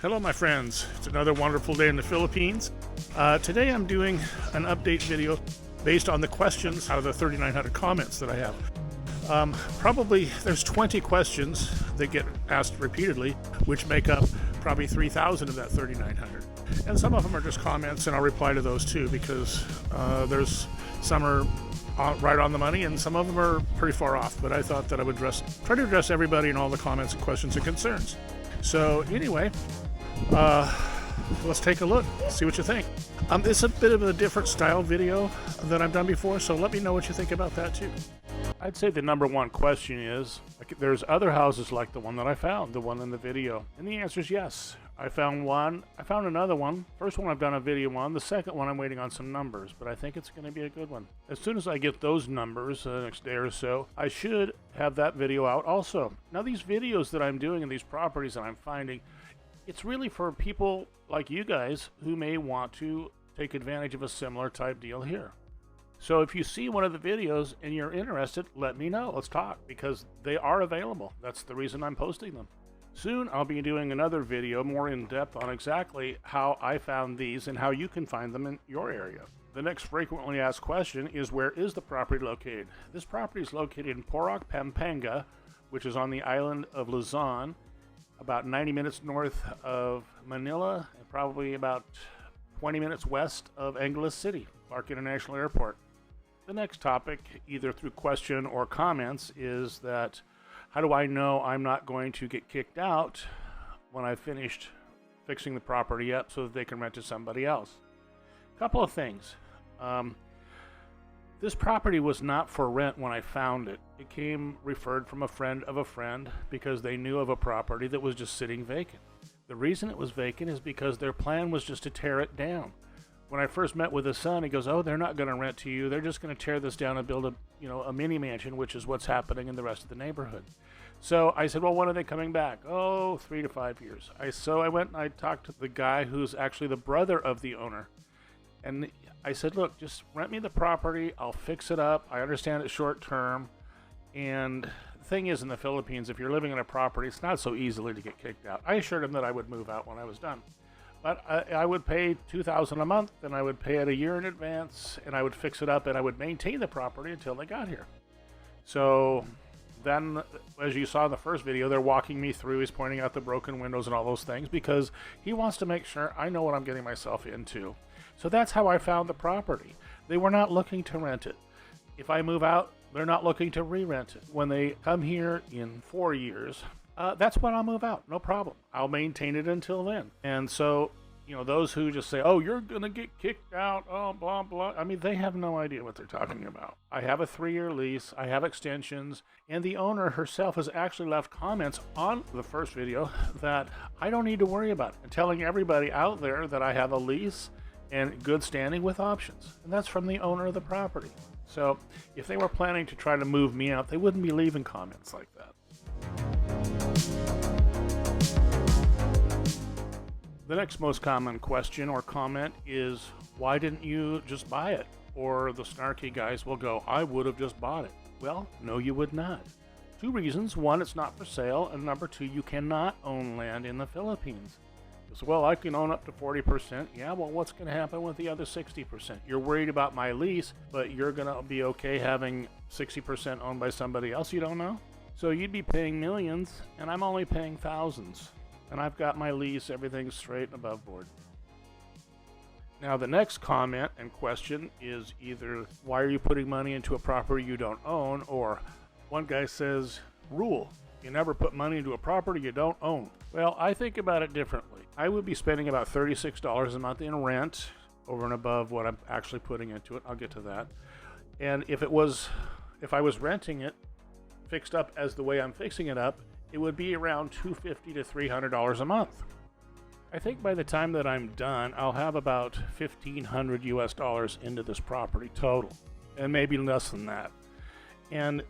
Hello my friends, it's another wonderful day in the Philippines. Today I'm doing an update video based on the questions out of the 3,900 comments that I have. Probably there's 20 questions that get asked repeatedly, which make up probably 3,000 of that 3,900. And some of them are just comments, and I'll reply to those too, because there's some are right on the money and some of them are pretty far off. But I thought that I would try to address everybody and all the comments and questions and concerns. So anyway, let's take a look, see what you think. It's a bit of a different style video than I've done before, so let me know what you think about that too. I'd say the number one question is, there's other houses like the one that I found, the one in the video. And the answer is yes. I found one, I found another one. First one I've done a video on, the second one I'm waiting on some numbers, but I think it's going to be a good one. As soon as I get those numbers, the next day or so, I should have that video out also. Now these videos that I'm doing in these properties that I'm finding, it's really for people like you guys who may want to take advantage of a similar type deal here. So if you see one of the videos and you're interested, let me know. Let's talk, because they are available. That's the reason I'm posting them. Soon I'll be doing another video more in depth on exactly how I found these and how you can find them in your area. The next frequently asked question is, where is the property located? This property is located in Porac, Pampanga, which is on the island of Luzon, about 90 minutes north of Manila and probably about 20 minutes west of Angeles City, Clark International Airport. The next topic, either through question or comments, is that how do I know I'm not going to get kicked out when I've finished fixing the property up so that they can rent to somebody else? A couple of things. This property was not for rent when I found it. It came referred from a friend of a friend because they knew of a property that was just sitting vacant. The reason it was vacant is because their plan was just to tear it down. When I first met with his son, he goes, "Oh, they're not going to rent to you. They're just going to tear this down and build a mini mansion," which is what's happening in the rest of the neighborhood. So I said, "Well, when are they coming back?" "Oh, 3 to 5 years." So I went and I talked to the guy who's actually the brother of the owner. And I said, "Look, just rent me the property. I'll fix it up. I understand it's short term." And the thing is, in the Philippines, if you're living in a property, it's not so easily to get kicked out. I assured him that I would move out when I was done. But I would pay $2,000 a month, and I would pay it a year in advance, and I would fix it up, and I would maintain the property until they got here. So then, as you saw in the first video, they're walking me through. He's pointing out the broken windows and all those things because he wants to make sure I know what I'm getting myself into. So that's how I found the property. They were not looking to rent it. If I move out, they're not looking to re-rent it. When they come here in 4 years, that's when I'll move out. No problem. I'll maintain it until then. And so, those who just say, "Oh, you're going to get kicked out, oh, blah, blah." I mean, they have no idea what they're talking about. I have a 3-year lease. I have extensions. And the owner herself has actually left comments on the first video that I don't need to worry about, and telling everybody out there that I have a lease and good standing with options. And that's from the owner of the property. So if they were planning to try to move me out, they wouldn't be leaving comments like that. The next most common question or comment is, why didn't you just buy it? Or the snarky guys will go, "I would have just bought it." Well, no, you would not. 2 reasons. 1, it's not for sale. And number 2, you cannot own land in the Philippines. So, "Well, I can own up to 40%. Yeah, well, what's going to happen with the other 60%? You're worried about my lease, but you're going to be okay having 60% owned by somebody else you don't know? So you'd be paying millions, and I'm only paying thousands. And I've got my lease, everything's straight and above board." Now, the next comment and question is either, why are you putting money into a property you don't own? Or one guy says, rule, you never put money into a property you don't own. Well, I think about it differently. I would be spending about $36 a month in rent over and above what I'm actually putting into it. I'll get to that. And if I was renting it fixed up as the way I'm fixing it up, it would be around $250 to $300 a month. I think by the time that I'm done, I'll have about $1,500 US into this property total, and maybe less than that. And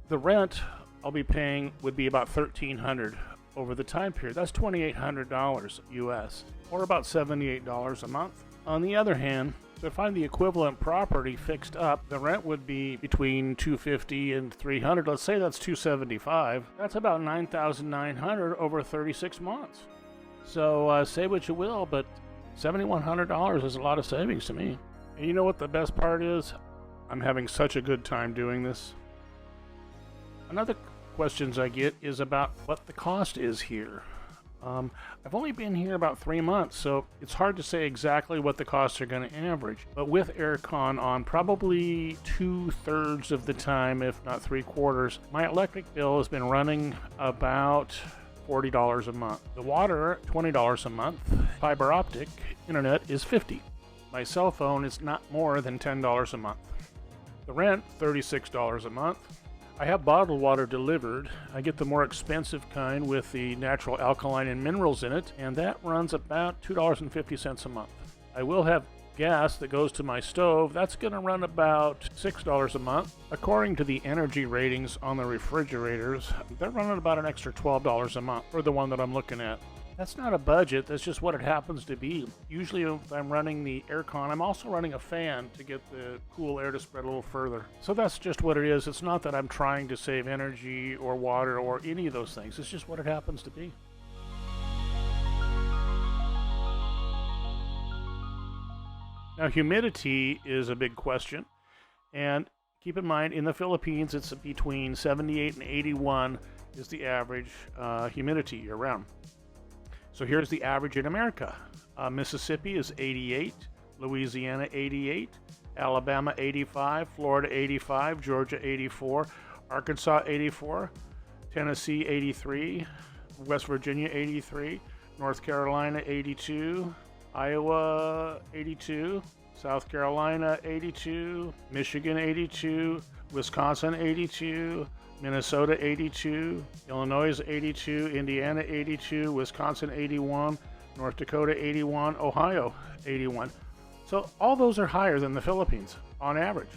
the rent I'll be paying would be about $1,300 over the time period. That's $2,800 US, or about $78 a month. On the other hand, to find the equivalent property fixed up, the rent would be between $250 and $300. Let's say that's $275. That's about $9,900 over 36 months. So say what you will, but $7,100 is a lot of savings to me. And you know what the best part is? I'm having such a good time doing this. Another questions I get is about what the cost is here. I've only been here about 3 months, so it's hard to say exactly what the costs are going to average. But with aircon on probably 2/3 of the time, if not 3/4, my electric bill has been running about $40 a month. The water, $20 a month. Fiber optic internet is $50. My cell phone is not more than $10 a month. The rent, $36 a month. I have bottled water delivered. I get the more expensive kind with the natural alkaline and minerals in it, and that runs about $2.50 a month. I will have gas that goes to my stove. That's going to run about $6 a month. According to the energy ratings on the refrigerators, they're running about an extra $12 a month for the one that I'm looking at. That's not a budget, that's just what it happens to be. Usually if I'm running the aircon, I'm also running a fan to get the cool air to spread a little further. So that's just what it is. It's not that I'm trying to save energy or water or any of those things. It's just what it happens to be. Now, humidity is a big question. And keep in mind, in the Philippines, it's between 78 and 81 is the average humidity year-round. So here's the average in America. Mississippi is 88, Louisiana 88, Alabama 85, Florida 85, Georgia 84, Arkansas 84, Tennessee 83, West Virginia 83, North Carolina 82, Iowa 82, South Carolina 82, Michigan 82, Wisconsin 82, Minnesota 82, Illinois 82, Indiana 82, Wisconsin 81, North Dakota 81, Ohio 81. So all those are higher than the Philippines on average.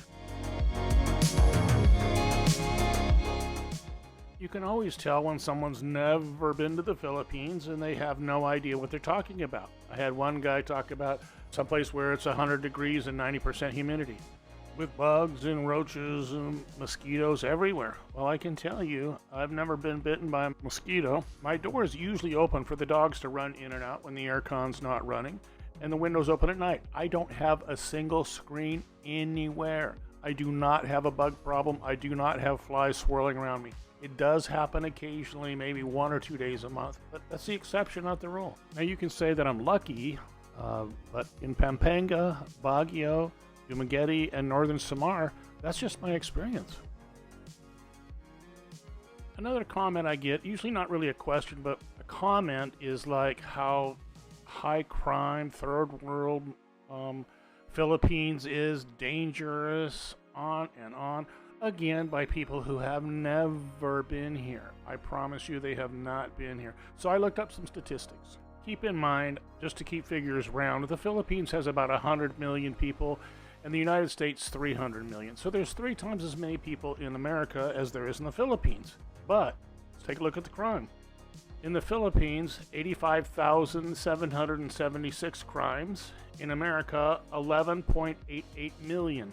You can always tell when someone's never been to the Philippines and they have no idea what they're talking about. I had one guy talk about someplace where it's 100 degrees and 90% humidity, with bugs and roaches and mosquitoes everywhere. Well, I can tell you, I've never been bitten by a mosquito. My door is usually open for the dogs to run in and out when the aircon's not running, and the window's open at night. I don't have a single screen anywhere. I do not have a bug problem. I do not have flies swirling around me. It does happen occasionally, maybe 1 or 2 days a month, but that's the exception, not the rule. Now, you can say that I'm lucky, but in Pampanga, Baguio, Dumaguete, and northern Samar, that's just my experience. Another comment I get, usually not really a question, but a comment, is like how high crime, third world Philippines is dangerous, on and on. Again, by people who have never been here. I promise you they have not been here. So I looked up some statistics. Keep in mind, just to keep figures round, the Philippines has about 100 million people, and the United States 300 million. So there's 3 times as many people in America as there is in the Philippines. But let's take a look at the crime. In the Philippines, 85,776 crimes. In America, 11.88 million.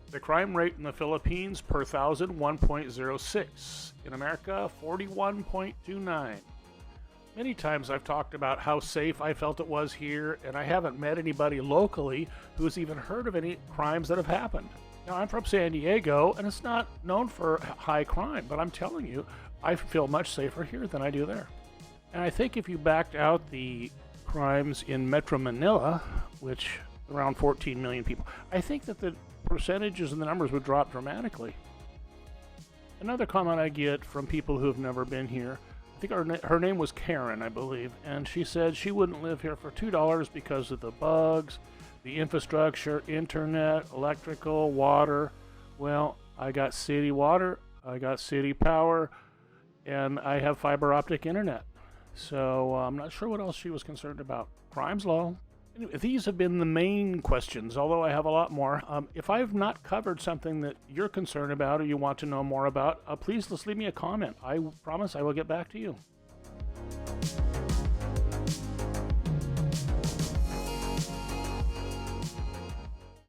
The crime rate in the Philippines per thousand, 1.06. In America, 41.29. Many times I've talked about how safe I felt it was here, and I haven't met anybody locally who's even heard of any crimes that have happened. Now, I'm from San Diego, and it's not known for high crime, but I'm telling you, I feel much safer here than I do there. And I think if you backed out the crimes in Metro Manila, which around 14 million people, I think that the percentages and the numbers would drop dramatically. Another comment I get from people who have never been here, I think her name was Karen, I believe, and she said she wouldn't live here for $2 because of the bugs, the infrastructure, internet, electrical, water. Well, I got city water, I got city power, and I have fiber optic internet. So I'm not sure what else she was concerned about. Crime's low. Anyway, these have been the main questions, although I have a lot more. If I have not covered something that you're concerned about or you want to know more about, please just leave me a comment. I promise I will get back to you.